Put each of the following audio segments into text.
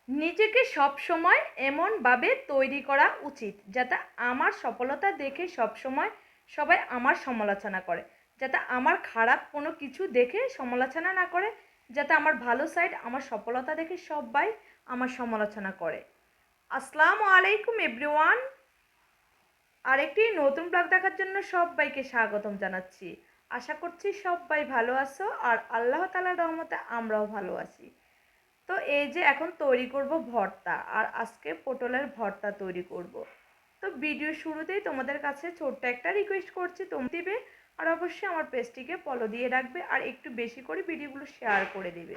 নিজেকে সবসময় এমনভাবে তৈরি করা উচিত যাতে আমার সফলতা দেখে সবসময় সবাই আমার সমালোচনা করে, যাতে আমার খারাপ কোনো কিছু দেখে সমালোচনা না করে, যাতে আমার ভালো সাইড আমার সফলতা দেখে সবাই আমার সমালোচনা করে। আসসালামু আলাইকুম এভরিওয়ান। আরেকটি নতুন ব্লগ দেখার জন্য সবাইকে স্বাগতম জানাচ্ছি। আশা করছি সবাই ভালো আছো আর আল্লাহ তাআলার রহমতে আমরাও ভালো আছি। তো এই যে এখন তৈরি করব ভর্তা, আর আজকে পটলের ভর্তা তৈরি করব। তো ভিডিও শুরুতেই তোমাদের কাছে ছোট্ট একটা রিকোয়েস্ট করছি, তোমরা দিবে আর অবশ্যই আমার পেজটিকে ফলো দিয়ে রাখবে আর একটু বেশি করে ভিডিওগুলো শেয়ার করে দিবে।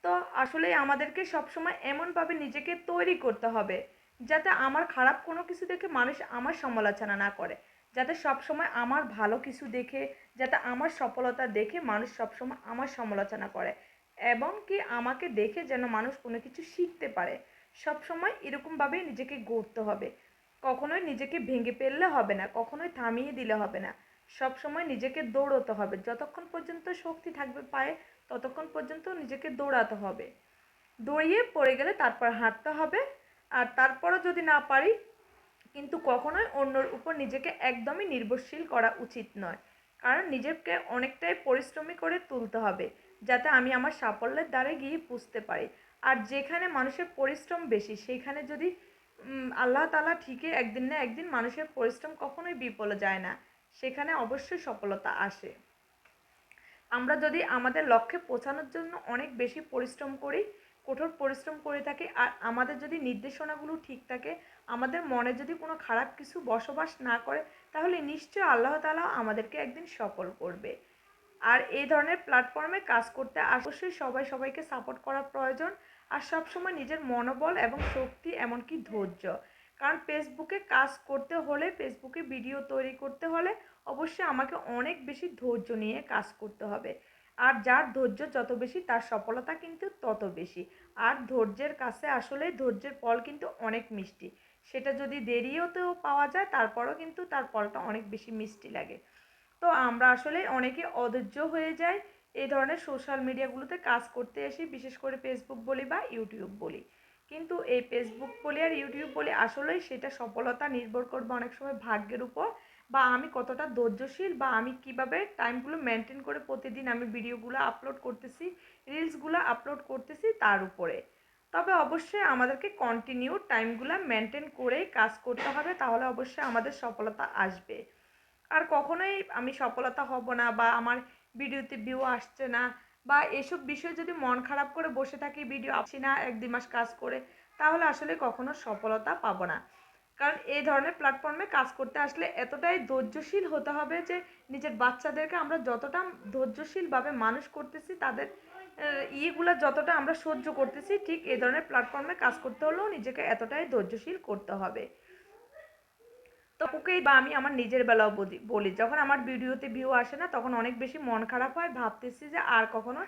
তো আসলে আমাদেরকে সবসময় এমনভাবে নিজেকে তৈরি করতে হবে যাতে আমার খারাপ কোনো কিছু দেখে মানুষ আমার সমালোচনা না করে, যাতে সবসময় আমার ভালো কিছু দেখে, যাতে আমার সফলতা দেখে মানুষ সবসময় আমার সমালোচনা করে, এবং কি আমাকে দেখে যেন মানুষ কোনো কিছু শিখতে পারে। সবসময় এরকমভাবেই নিজেকে গড়তে হবে, কখনোই নিজেকে ভেঙে ফেললে হবে না, কখনোই থামিয়ে দিলে হবে না। সবসময় নিজেকে দৌড়তে হবে, যতক্ষণ পর্যন্ত শক্তি থাকবে পায়ে ততক্ষণ পর্যন্ত নিজেকে দৌড়াতে হবে। দৌড়িয়ে পড়ে গেলে তারপর হাঁটতে হবে। আর তারপরও যদি না পারি, কিন্তু কখনোই অন্যর উপর নিজেকে একদমই নির্ভরশীল করা উচিত নয়, কারণ নিজেকে অনেকটাই পরিশ্রমী করে তুলতে হবে যাতে আমি আমার সাফল্যের দ্বারে গিয়ে পুষতে পারি। আর যেখানে মানুষের পরিশ্রম বেশি সেইখানে যদি আল্লাহ তাআলা ঠিকই একদিন না একদিন মানুষের পরিশ্রম কখনোই বিফলে যায় না, সেখানে অবশ্যই সফলতা আসে। আমরা যদি আমাদের লক্ষ্যে পৌঁছানোর জন্য অনেক বেশি পরিশ্রম করি, কঠোর পরিশ্রম করে থাকি, আর আমাদের যদি নির্দেশনাগুলো ঠিক থাকে, আমাদের মনে যদি কোনো খারাপ কিছু বসবাস না করে, তাহলে নিশ্চয়ই আল্লাহ তাআলা আমাদেরকে একদিন সফল করবে। আর এই ধরনের প্ল্যাটফর্মে কাজ করতে অবশ্যই সবাই সবাইকে সাপোর্ট করা প্রয়োজন। আর সবসময় নিজের মনোবল এবং শক্তি এমনকি ধৈর্য, কারণ ফেসবুকে কাজ করতে হলে, ফেসবুকে ভিডিও তৈরি করতে হলে অবশ্যই আমাকে অনেক বেশি ধৈর্য নিয়ে কাজ করতে হবে। আর যার ধৈর্য যত বেশি তার সফলতা কিন্তু তত বেশি। আর ধৈর্যের কাছে আসলে ধৈর্যের ফল কিন্তু অনেক মিষ্টি, সেটা যদি দেরিতেও পাওয়া যায় তারপরও কিন্তু তার ফলটা অনেক বেশি মিষ্টি লাগে। তো আমরা আসলে অনেকে অধৈর্য হয়ে যাই এই ধরনের সোশ্যাল মিডিয়াগুলোতে কাজ করতে এসে, বিশেষ করে ফেসবুক বলি বা ইউটিউব বলি। কিন্তু এই ফেসবুক বলি আর ইউটিউব বলি আসলেই সেটা সফলতা নির্ভর করবে অনেক সময় ভাগ্যের উপর, বা আমি কতটা ধৈর্যশীল, বা আমি কিভাবে টাইমগুলো মেনটেন করে প্রতিদিন আমি ভিডিওগুলো আপলোড করতেছি, রিলসগুলো আপলোড করতেছি তার উপরে। তবে অবশ্যই আমাদেরকে কন্টিনিউ টাইমগুলো মেনটেন করেই কাজ করতে হবে, তাহলে অবশ্যই আমাদের সফলতা আসবে। আর কখনোই আমি সফলতা হব না, বা আমার ভিডিওতে ভিউ আসছে না, বা এসব বিষয়ে যদি মন খারাপ করে বসে থাকি, ভিডিও আসছি না 1-2 মাস কাজ করে, তাহলে আসলে কখনো সফলতা পাবো না। কারণ এই ধরনের প্ল্যাটফর্মে কাজ করতে আসলে এতটাই ধৈর্যশীল হতে হবে যে নিজের বাচ্চাদেরকে আমরা যতটা ধৈর্যশীলভাবে মানুষ করতেছি, তাদের ইয়েগুলো যতটা আমরা সহ্য করতেছি, ঠিক এই ধরনের প্ল্যাটফর্মে কাজ করতে হলেও নিজেকে এতটাই ধৈর্যশীল করতে হবে। তো ওকেই বা আমি আমার নিজের বেলাও বলি, যখন আমার ভিডিওতে ভিউ আসে না তখন অনেক বেশি মন খারাপ হয়, ভাবতেছি যে আর কখনো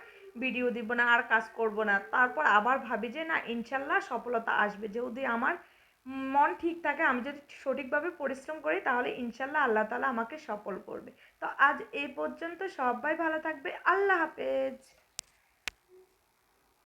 ভিডিও দিব না, আর কাজ করব না। তারপর আবার ভাবি যে না, ইনশাল্লাহ সফলতা আসবে, যদি আমার মন ঠিক থাকে, আমি যদি সঠিকভাবে পরিশ্রম করি, তাহলে ইনশাল্লাহ আল্লাহ তাআলা আমাকে সফল করবে। তো আজ এই পর্যন্ত, সবাই ভালো থাকবে, আল্লাহ হাফেজ।